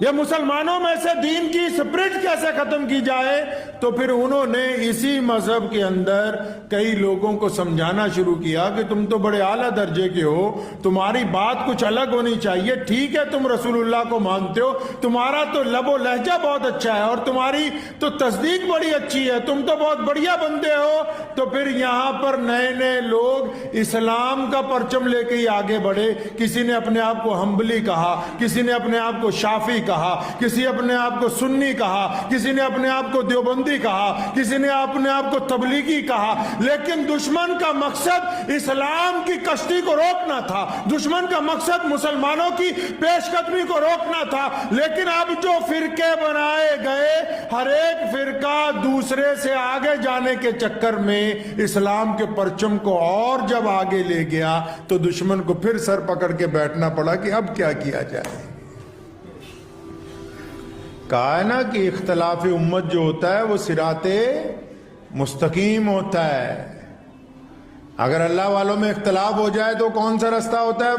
یہ مسلمانوں میں سے دین کی اسپرٹ کیسے ختم کی جائے؟ تو پھر انہوں نے اسی مذہب کے اندر کئی لوگوں کو سمجھانا شروع کیا کہ تم تو بڑے اعلیٰ درجے کے ہو، تمہاری بات کچھ الگ ہونی چاہیے، ٹھیک ہے تم رسول اللہ کو مانتے ہو، تمہارا تو لب و لہجہ بہت اچھا ہے اور تمہاری تو تصدیق بڑی اچھی ہے، تم تو بہت بڑھیا بندے ہو۔ تو پھر یہاں پر نئے نئے لوگ اسلام کا پرچم لے کے ہی آگے بڑھے، کسی نے اپنے آپ کو حنبلی کہا، کسی نے اپنے آپ کو شافعی کہا، کسی اپنے آپ کو سنی کہا، کسی نے اپنے آپ کو دیوبندی کہا، کسی نے اپنے آپ کو تبلیغی کہا، لیکن دشمن کا مقصد اسلام کی کشتی کو روکنا تھا، دشمن کا مقصد مسلمانوں کی پیش قدمی کو روکنا تھا۔ لیکن اب جو فرقے بنائے گئے، ہر ایک فرقہ دوسرے سے آگے جانے کے چکر میں اسلام کے پرچم کو اور جب آگے لے گیا تو دشمن کو پھر سر پکڑ کے بیٹھنا پڑا کہ اب کیا کیا جائے۔ کہا ہے نا کہ اختلاف امت جو ہوتا ہے وہ صراط مستقیم ہوتا ہے۔ اگر اللہ والوں میں اختلاف ہو جائے تو کون سا راستہ ہوتا ہے؟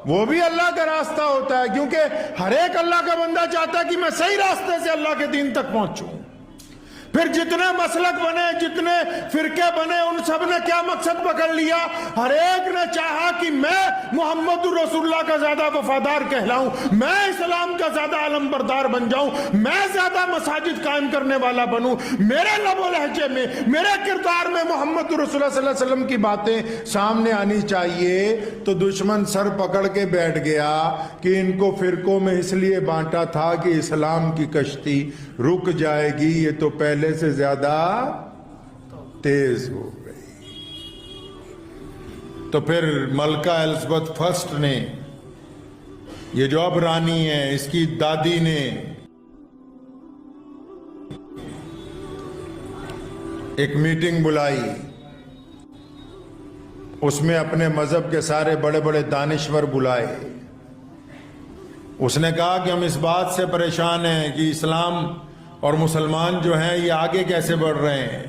وہ بھی اللہ کا راستہ ہوتا ہے، کیونکہ ہر ایک اللہ کا بندہ چاہتا ہے کہ میں صحیح راستے سے اللہ کے دین تک پہنچوں۔ پھر جتنے مسلک بنے، جتنے فرقے بنے، ان سب نے کیا مقصد پکڑ لیا؟ ہر ایک نے چاہا کہ میں محمد رسول اللہ کا زیادہ وفادار کہلاؤں، میں اسلام کا زیادہ علم بردار بن جاؤں، میں زیادہ مساجد قائم کرنے والا بنوں، میرے لب و لہجے میں، میرے کردار میں محمد رسول اللہ صلی اللہ علیہ وسلم کی باتیں سامنے آنی چاہیے۔ تو دشمن سر پکڑ کے بیٹھ گیا کہ ان کو فرقوں میں اس لیے بانٹا تھا کہ اسلام کی کشتی رک جائے گی، یہ تو پہلے سے زیادہ تیز ہو گئی۔ تو پھر ملکہ الزبتھ فرسٹ نے، یہ جو اب رانی ہے، اس کی دادی نے ایک میٹنگ بلائی، اس میں اپنے مذہب کے سارے بڑے بڑے دانشور بلائے۔ اس نے کہا کہ ہم اس بات سے پریشان ہیں کہ اسلام اور مسلمان جو ہیں یہ آگے کیسے بڑھ رہے ہیں،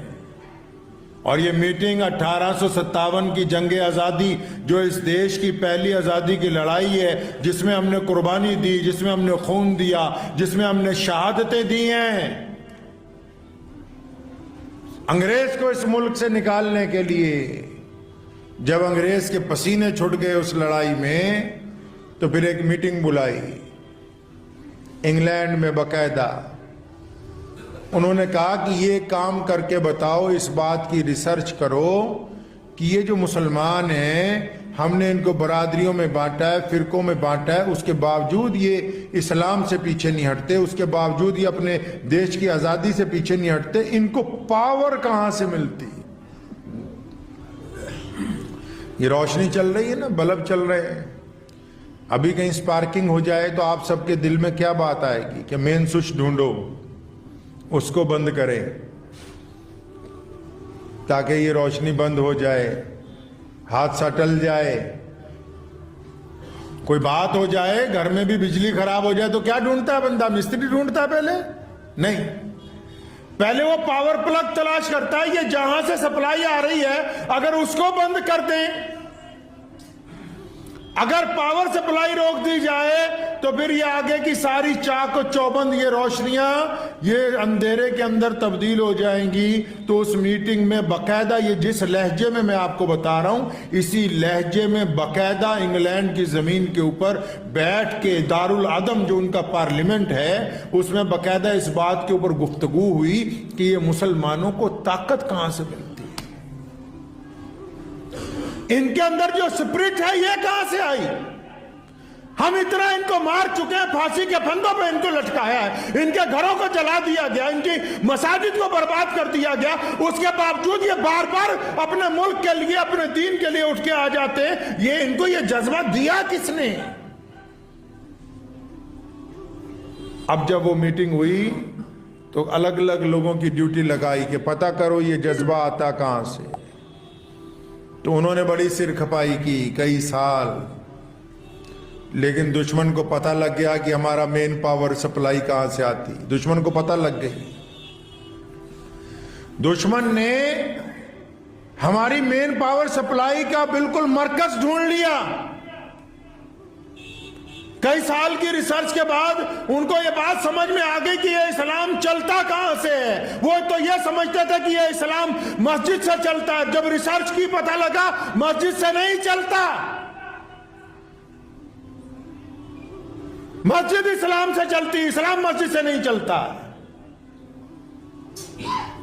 اور یہ میٹنگ 1857 کی جنگ آزادی، جو اس دیش کی پہلی آزادی کی لڑائی ہے، جس میں ہم نے قربانی دی، جس میں ہم نے خون دیا، جس میں ہم نے شہادتیں دی ہیں انگریز کو اس ملک سے نکالنے کے لیے۔ جب انگریز کے پسینے چھٹ گئے اس لڑائی میں تو پھر ایک میٹنگ بلائی انگلینڈ میں باقاعدہ۔ انہوں نے کہا کہ یہ کام کر کے بتاؤ، اس بات کی ریسرچ کرو کہ یہ جو مسلمان ہیں، ہم نے ان کو برادریوں میں بانٹا ہے، فرقوں میں بانٹا ہے، اس کے باوجود یہ اسلام سے پیچھے نہیں ہٹتے، اس کے باوجود یہ اپنے دیش کی آزادی سے پیچھے نہیں ہٹتے، ان کو پاور کہاں سے ملتی؟ یہ روشنی چل رہی ہے نا، بلب چل رہے ہیں، ابھی کہیں سپارکنگ ہو جائے تو آپ سب کے دل میں کیا بات آئے گی کہ مین سوئچ ڈھونڈو، اس کو بند کرے تاکہ یہ روشنی بند ہو جائے، حادثہ ٹل جائے، کوئی بات ہو جائے، گھر میں بھی بجلی خراب ہو جائے تو کیا ڈھونڈتا ہے بندہ؟ مستری ڈھونڈتا ہے پہلے؟ نہیں، پہلے وہ پاور پلگ تلاش کرتا ہے، یہ جہاں سے سپلائی آ رہی ہے اگر اس کو بند کر دیں، اگر پاور سپلائی روک دی جائے تو پھر یہ آگے کی ساری چاک و چوبند یہ روشنیاں یہ اندھیرے کے اندر تبدیل ہو جائیں گی۔ تو اس میٹنگ میں باقاعدہ، یہ جس لہجے میں آپ کو بتا رہا ہوں، اسی لہجے میں باقاعدہ انگلینڈ کی زمین کے اوپر بیٹھ کے دارالعدم جو ان کا پارلیمنٹ ہے، اس میں باقاعدہ اس بات کے اوپر گفتگو ہوئی کہ یہ مسلمانوں کو طاقت کہاں سے ملتی، ان کے اندر جو اسپرٹ ہے یہ کہاں سے آئی؟ ہم اتنا ان کو مار چکے ہیں، پھانسی کے پھندوں پہ ان کو لٹکایا ہے، ان کے گھروں کو جلا دیا گیا، ان کی مساجد کو برباد کر دیا گیا، اس کے باوجود یہ بار بار اپنے ملک کے لیے، اپنے دین کے لیے اٹھ کے آ جاتے ہیں۔ یہ ان کو یہ جذبہ دیا کس نے؟ اب جب وہ میٹنگ ہوئی تو الگ الگ لوگوں کی ڈیوٹی لگائی کہ پتہ کرو یہ جذبہ آتا کہاں سے۔ تو انہوں نے بڑی سر کھپائی کی کئی سال، لیکن دشمن کو پتہ لگ گیا کہ ہمارا مین پاور سپلائی کہاں سے آتی، دشمن کو پتہ لگ گئی۔ دشمن نے ہماری مین پاور سپلائی کا بالکل مرکز ڈھونڈ لیا، کئی سال کی ریسرچ کے بعد ان کو یہ بات سمجھ میں آ گئی کہ یہ اسلام چلتا کہاں سے ہے. وہ تو یہ سمجھتے تھے کہ یہ اسلام مسجد سے چلتا ہے. جب ریسرچ کی پتہ لگا مسجد سے نہیں چلتا. مسجد اسلام سے چلتی، اسلام مسجد سے نہیں چلتا.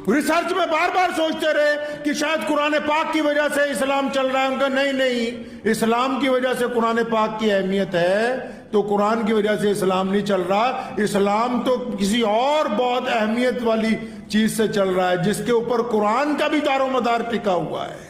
ریسرچ میں بار بار سوچتے رہے کہ شاید قرآن پاک کی وجہ سے اسلام چل رہا ہے. ان کا نہیں، اسلام کی وجہ سے قرآن پاک کی اہمیت ہے، تو قرآن کی وجہ سے اسلام نہیں چل رہا. اسلام تو کسی اور بہت اہمیت والی چیز سے چل رہا ہے جس کے اوپر قرآن کا بھی دار و مدار ٹکا ہوا ہے.